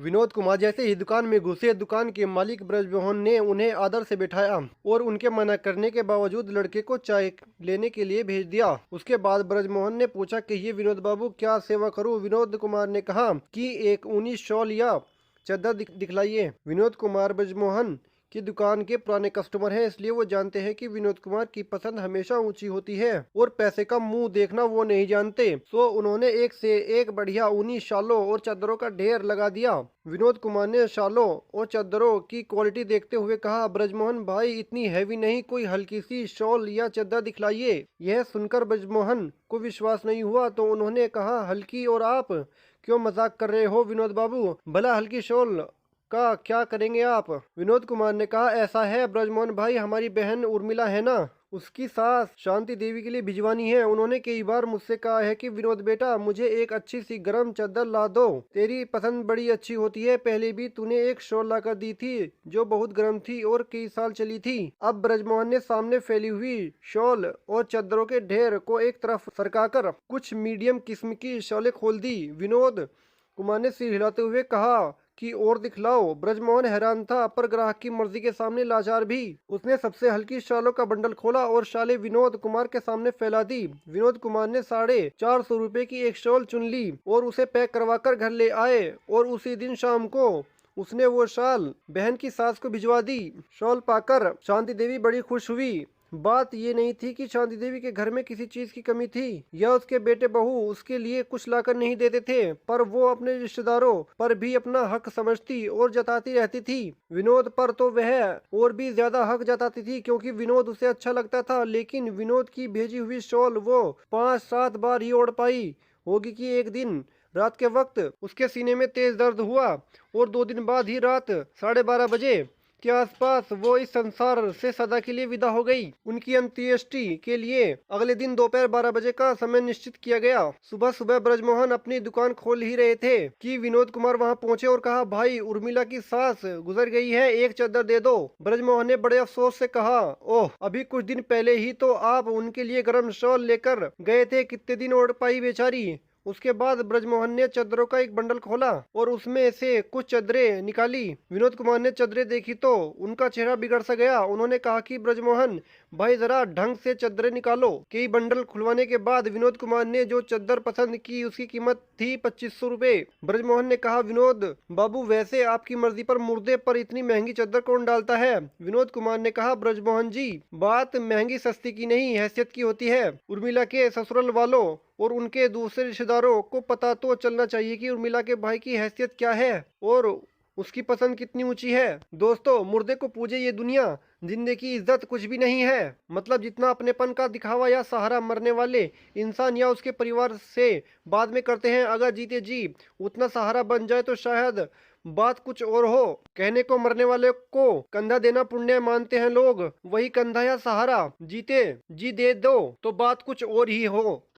विनोद कुमार जैसे ही दुकान में घुसे, दुकान के मालिक ब्रजमोहन ने उन्हें आदर से बिठाया और उनके मना करने के बावजूद लड़के को चाय लेने के लिए भेज दिया। उसके बाद ब्रजमोहन ने पूछा, कहिए विनोद बाबू, क्या सेवा करूं? विनोद कुमार ने कहा कि एक ऊनी शॉल या चादर दिखलाइए। विनोद कुमार ब्रजमोहन की दुकान के पुराने कस्टमर हैं, इसलिए वो जानते हैं कि विनोद कुमार की पसंद हमेशा ऊंची होती है और पैसे का मुंह देखना वो नहीं जानते। सो उन्होंने एक से एक बढ़िया ऊनी शालों और चादरों का ढेर लगा दिया। विनोद कुमार ने शालों और चादरों की क्वालिटी देखते हुए कहा, ब्रजमोहन भाई, इतनी हैवी नहीं, कोई हल्की सी शॉल या चादर दिखलाइए। यह सुनकर ब्रजमोहन को विश्वास नहीं हुआ तो उन्होंने कहा, हल्की? और आप क्यों मजाक कर रहे हो विनोद बाबू? भला हल्की शॉल का क्या करेंगे आप? विनोद कुमार ने कहा, ऐसा है ब्रजमोहन भाई, हमारी बहन उर्मिला है ना, उसकी सास शांति देवी के लिए भिजवानी है। उन्होंने कई बार मुझसे कहा है कि विनोद बेटा, मुझे एक अच्छी सी गर्म चादर ला दो, तेरी पसंद बड़ी अच्छी होती है। पहले भी तूने एक शॉल लाकर दी थी जो बहुत गर्म थी और कई साल चली थी। अब ब्रजमोहन ने सामने फैली हुई शॉल और चादरों के ढेर को एक तरफ सरकाकर कुछ मीडियम किस्म की शॉलें खोल दी। विनोद कुमार ने सिर हिलाते हुए कहा कि और दिखलाओ। ब्रजमोहन हैरान था पर ग्राहक की मर्जी के सामने लाचार भी। उसने सबसे हल्की शालों का बंडल खोला और शालें विनोद कुमार के सामने फैला दी। विनोद कुमार ने 450 रुपए की एक शॉल चुन ली और उसे पैक करवाकर घर ले आए और उसी दिन शाम को उसने वो शाल बहन की सास को भिजवा दी। शॉल पाकर शांति देवी बड़ी खुश हुई। बात ये नहीं थी कि शांति देवी के घर में किसी चीज की कमी थी या उसके बेटे बहू उसके लिए कुछ लाकर नहीं देते थे, पर वो अपने रिश्तेदारों पर भी अपना हक समझती और जताती रहती थी। विनोद पर तो वह और भी ज्यादा हक जताती थी क्योंकि विनोद उसे अच्छा लगता था। लेकिन विनोद की भेजी हुई शॉल वो 5-7 बार ही ओढ़ पाई होगी कि एक दिन रात के वक्त उसके सीने में तेज दर्द हुआ और 2 दिन बाद ही रात 12:30 के आसपास वो इस संसार से सदा के लिए विदा हो गई। उनकी अंत्येष्टि के लिए अगले दिन दोपहर 12 का समय निश्चित किया गया। सुबह सुबह ब्रजमोहन अपनी दुकान खोल ही रहे थे कि विनोद कुमार वहां पहुंचे और कहा, भाई, उर्मिला की सास गुजर गई है, एक चादर दे दो। ब्रजमोहन ने बड़े अफसोस से कहा, ओह, अभी कुछ दिन पहले ही तो आप उनके लिए गर्म शॉल लेकर गए थे, कितने दिन ओढ़ पाई बेचारी। उसके बाद ब्रजमोहन ने चादरों का एक बंडल खोला और उसमें से कुछ चादरें निकाली। विनोद कुमार ने चादरें देखी तो उनका चेहरा बिगड़ सा गया। उन्होंने कहा कि ब्रजमोहन भाई, जरा ढंग से चादरें निकालो। कई बंडल खुलवाने के बाद विनोद कुमार ने जो चादर पसंद की उसकी कीमत थी 2500 रुपए। ब्रजमोहन ने कहा, विनोद बाबू, वैसे आपकी मर्जी पर मुर्दे पर इतनी महंगी चादर कौन डालता है? विनोद कुमार ने कहा, ब्रजमोहन जी, बात महंगी सस्ती की नहीं, हैसियत की होती है। उर्मिला के ससुराल वालों और उनके दूसरे रिश्तेदारों को पता तो चलना चाहिए कि उर्मिला के भाई की हैसियत क्या है और उसकी पसंद कितनी ऊंची है। दोस्तों, मुर्दे को पूजे ये दुनिया, जिंदगी की इज्जत कुछ भी नहीं है। मतलब जितना अपनेपन का दिखावा या सहारा मरने वाले इंसान या उसके परिवार से बाद में करते हैं, अगर जीते जी उतना सहारा बन जाए तो शायद बात कुछ और हो। कहने को मरने वाले को कंधा देना पुण्य मानते हैं लोग, वही कंधा या सहारा जीते जी दे दो तो बात कुछ और ही हो।